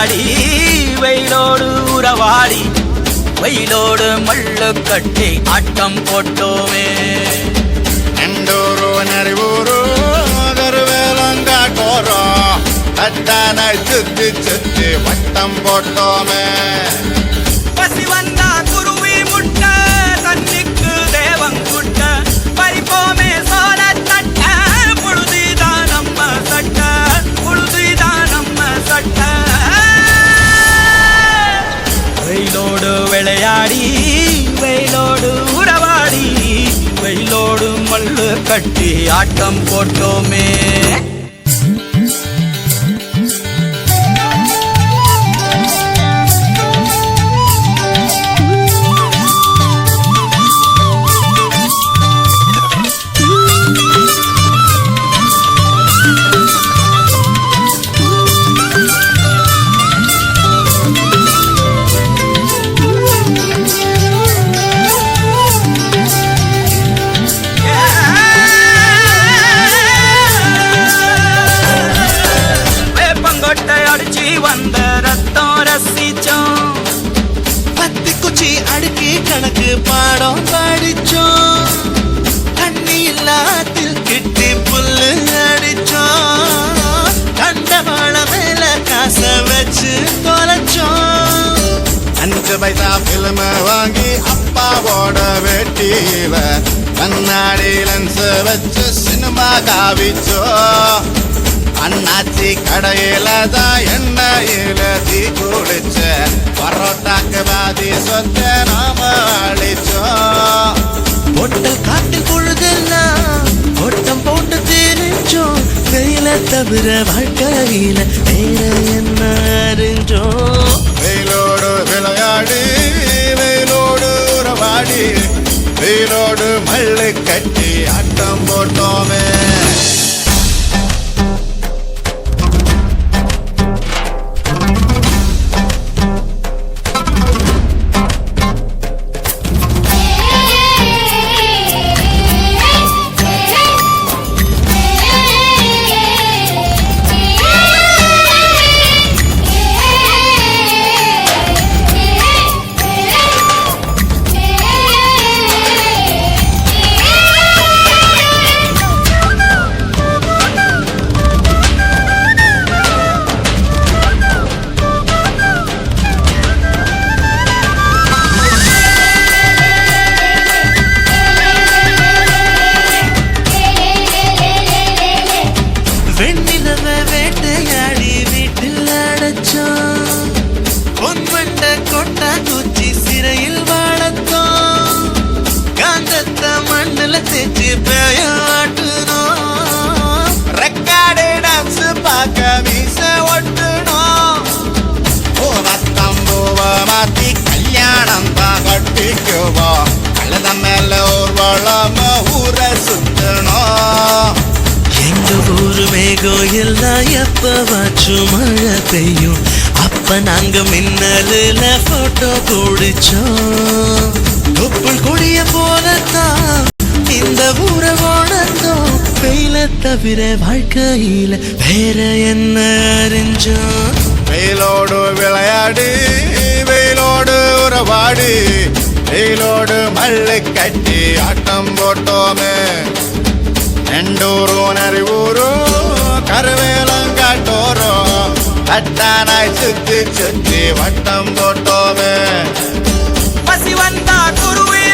விளையாடி வெயிலோடு உறவாடி வெயிலோடு மல்லு கட்டி ஆட்டம் போட்டோமே. எண்டூரு நரிவூரு கருவேலங்காட்டோரம் தட்டானை சுத்தி சுத்தி வட்டம் போட்டோமே. பசி வந்தா குருவி முட்ட தண்ணிக்கு தேவங்குட்ட பறிப்போமே சோழ தட்ட புழுதிதான் நம்ம சட்ட புழுதிதான் நம்ம சட்ட. வெயிலோடு விளையாடி வெயிலோடு உறவாடி வெயிலோடு மல்லு கட்டி ஆட்டம் போட்டோமே. வந்த ரத்தம் ரசிச்சோம் பத்தி குச்சி அடுக்கி கணக்கு பாடம் படிச்சோம். தண்ணி இல்லாத்தில் கிட்டி புல்லு அடிச்சோம். கண்டவாள மேல காச வச்சு தொலைச்சோம். 5 பைசா பிலிம் வாங்கி அப்பாவோட வெட்டியில கண்ணாடி லென்ஸ் வச்சு சினிமா காவிச்சோம். அண்ணாச்சி கடையில தான் எண்ணெயில தீ குடிச்ச பரோட்டாக்கு பாதி சொத்த நாம அழிச்சோம். ஒட்டல் காட்டில் பொழுதெல்லாம் ஓட்டம் போட்டு தெரிஞ்சோம். வெயில தவிர வாழ்க்கையில வேற என்ன அறிஞ்சோம். வெயிலோடு விளையாடி வெயிலோடு உறவாடி வெயிலோடு மல்லு கட்டி ஆட்டம் போட்டோமே. கல்யாணம் தான் கட்டிக்குவோம். கழுத மேல ஊர்வலம் ஊரை சுத்தணும். எங்க ஊரு மேகம் எல்லாம் எப்பவாச்சும் மழை பெய்யும். அப்ப நாங்க மின்னலுல போட்டோ பிடிச்சோம். தொப்புள் கொடிய போலத்தான் இந்த ஊரை உணர்ந்தோம். வெயில தவிர வாழ்க்கையில வேற என்ன அறிஞ்சோம். வெயிலோடு விளையாடி வெயிலோடு உறவாடி வெயிலோடு மல்லு கட்டி ஆட்டம் போட்டோமே. எண்டூரு நரிவூரு கருவேலங்காட்டோரம் தட்டானாய் சுத்தி சுத்தி வட்டம் போட்டோமே. பசி வந்தா குருவி